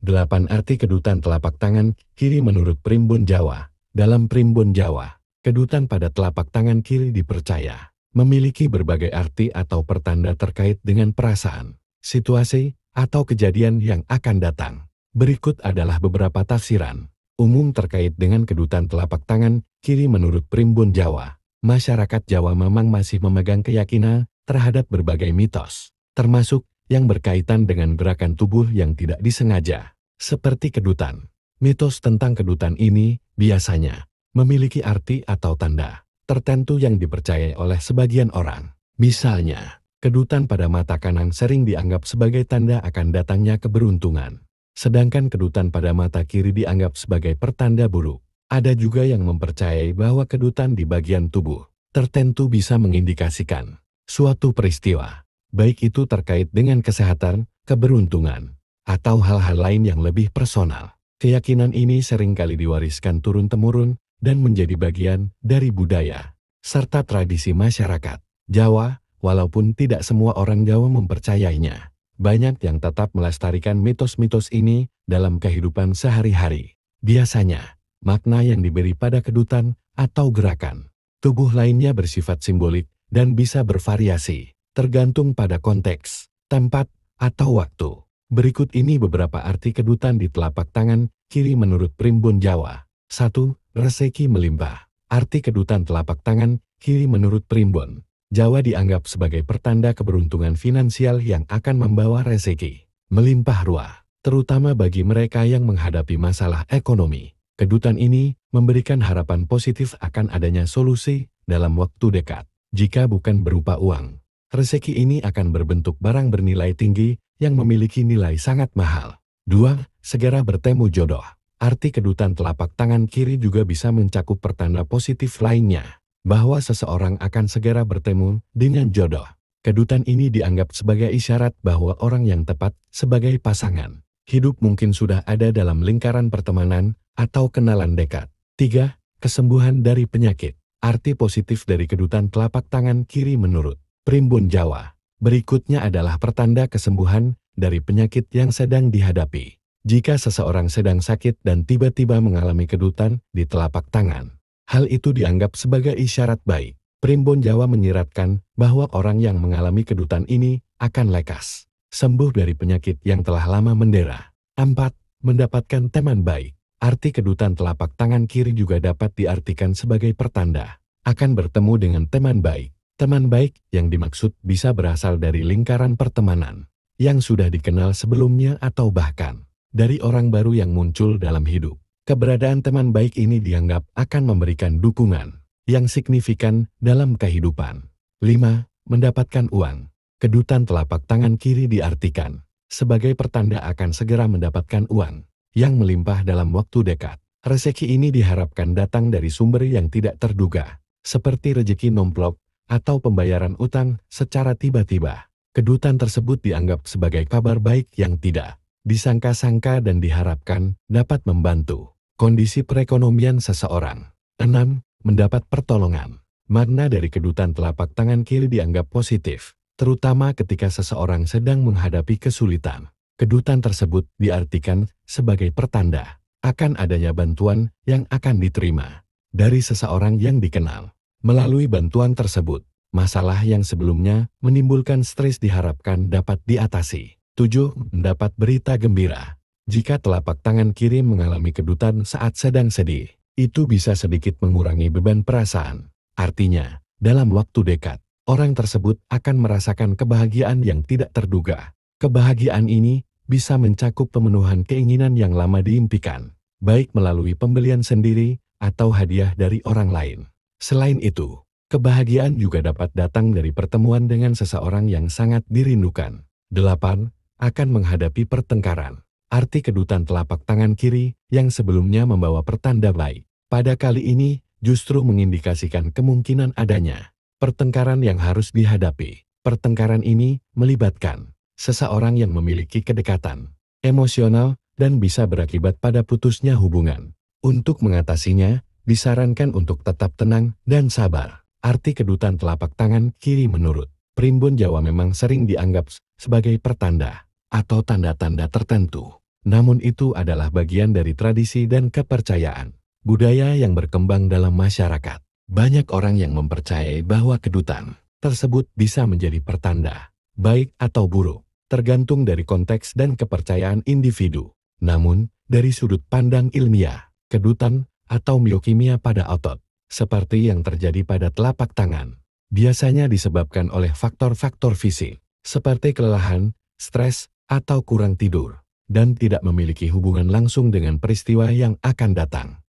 8 arti kedutan telapak tangan kiri menurut Primbon Jawa. Dalam Primbon Jawa, kedutan pada telapak tangan kiri dipercaya memiliki berbagai arti atau pertanda terkait dengan perasaan, situasi, atau kejadian yang akan datang. Berikut adalah beberapa tafsiran umum terkait dengan kedutan telapak tangan kiri menurut Primbon Jawa. Masyarakat Jawa memang masih memegang keyakinan terhadap berbagai mitos, termasuk yang berkaitan dengan gerakan tubuh yang tidak disengaja, seperti kedutan. Mitos tentang kedutan ini biasanya memiliki arti atau tanda tertentu yang dipercayai oleh sebagian orang. Misalnya, kedutan pada mata kanan sering dianggap sebagai tanda akan datangnya keberuntungan, sedangkan kedutan pada mata kiri dianggap sebagai pertanda buruk. Ada juga yang mempercayai bahwa kedutan di bagian tubuh tertentu bisa mengindikasikan suatu peristiwa, baik itu terkait dengan kesehatan, keberuntungan, atau hal-hal lain yang lebih personal. Keyakinan ini seringkali diwariskan turun-temurun dan menjadi bagian dari budaya serta tradisi masyarakat Jawa, walaupun tidak semua orang Jawa mempercayainya. Banyak yang tetap melestarikan mitos-mitos ini dalam kehidupan sehari-hari. Biasanya, makna yang diberi pada kedutan atau gerakan tubuh lainnya bersifat simbolik dan bisa bervariasi, tergantung pada konteks, tempat, atau waktu. Berikut ini beberapa arti kedutan di telapak tangan kiri menurut Primbon Jawa. 1. Rezeki melimpah. Arti kedutan telapak tangan kiri menurut Primbon Jawa dianggap sebagai pertanda keberuntungan finansial yang akan membawa rezeki melimpah ruah, terutama bagi mereka yang menghadapi masalah ekonomi. Kedutan ini memberikan harapan positif akan adanya solusi dalam waktu dekat. Jika bukan berupa uang, rezeki ini akan berbentuk barang bernilai tinggi yang memiliki nilai sangat mahal. 2. Segera bertemu jodoh. Arti kedutan telapak tangan kiri juga bisa mencakup pertanda positif lainnya, bahwa seseorang akan segera bertemu dengan jodoh. Kedutan ini dianggap sebagai isyarat bahwa orang yang tepat sebagai pasangan hidup mungkin sudah ada dalam lingkaran pertemanan atau kenalan dekat. 3. Kesembuhan dari penyakit. Arti positif dari kedutan telapak tangan kiri menurut Primbon Jawa berikutnya adalah pertanda kesembuhan dari penyakit yang sedang dihadapi. Jika seseorang sedang sakit dan tiba-tiba mengalami kedutan di telapak tangan, hal itu dianggap sebagai isyarat baik. Primbon Jawa menyiratkan bahwa orang yang mengalami kedutan ini akan lekas sembuh dari penyakit yang telah lama mendera. 4. Mendapatkan teman baik. Arti kedutan telapak tangan kiri juga dapat diartikan sebagai pertanda akan bertemu dengan teman baik. Teman baik yang dimaksud bisa berasal dari lingkaran pertemanan yang sudah dikenal sebelumnya atau bahkan dari orang baru yang muncul dalam hidup. Keberadaan teman baik ini dianggap akan memberikan dukungan yang signifikan dalam kehidupan. 5. Mendapatkan uang. Kedutan telapak tangan kiri diartikan sebagai pertanda akan segera mendapatkan uang yang melimpah dalam waktu dekat. Rezeki ini diharapkan datang dari sumber yang tidak terduga, seperti rezeki nomplok atau pembayaran utang secara tiba-tiba. Kedutan tersebut dianggap sebagai kabar baik yang tidak disangka-sangka dan diharapkan dapat membantu kondisi perekonomian seseorang. 6. Mendapat pertolongan. Makna dari kedutan telapak tangan kiri dianggap positif, terutama ketika seseorang sedang menghadapi kesulitan. Kedutan tersebut diartikan sebagai pertanda akan adanya bantuan yang akan diterima dari seseorang yang dikenal. Melalui bantuan tersebut, masalah yang sebelumnya menimbulkan stres diharapkan dapat diatasi. 7. Mendapat berita gembira. Jika telapak tangan kiri mengalami kedutan saat sedang sedih, itu bisa sedikit mengurangi beban perasaan. Artinya, dalam waktu dekat, orang tersebut akan merasakan kebahagiaan yang tidak terduga. Kebahagiaan ini bisa mencakup pemenuhan keinginan yang lama diimpikan, baik melalui pembelian sendiri atau hadiah dari orang lain. Selain itu, kebahagiaan juga dapat datang dari pertemuan dengan seseorang yang sangat dirindukan. 8. Akan menghadapi pertengkaran. Arti kedutan telapak tangan kiri yang sebelumnya membawa pertanda baik, pada kali ini justru mengindikasikan kemungkinan adanya pertengkaran yang harus dihadapi. Pertengkaran ini melibatkan seseorang yang memiliki kedekatan emosional dan bisa berakibat pada putusnya hubungan. Untuk mengatasinya, disarankan untuk tetap tenang dan sabar. Arti kedutan telapak tangan kiri menurut Primbon Jawa memang sering dianggap sebagai pertanda atau tanda-tanda tertentu Namun itu adalah bagian dari tradisi dan kepercayaan budaya yang berkembang dalam masyarakat. Banyak orang yang mempercayai bahwa kedutan tersebut bisa menjadi pertanda, baik atau buruk, tergantung dari konteks dan kepercayaan individu. Namun, dari sudut pandang ilmiah, kedutan atau miokimia pada otot, seperti yang terjadi pada telapak tangan, biasanya disebabkan oleh faktor-faktor fisik, seperti kelelahan, stres, atau kurang tidur, dan tidak memiliki hubungan langsung dengan peristiwa yang akan datang.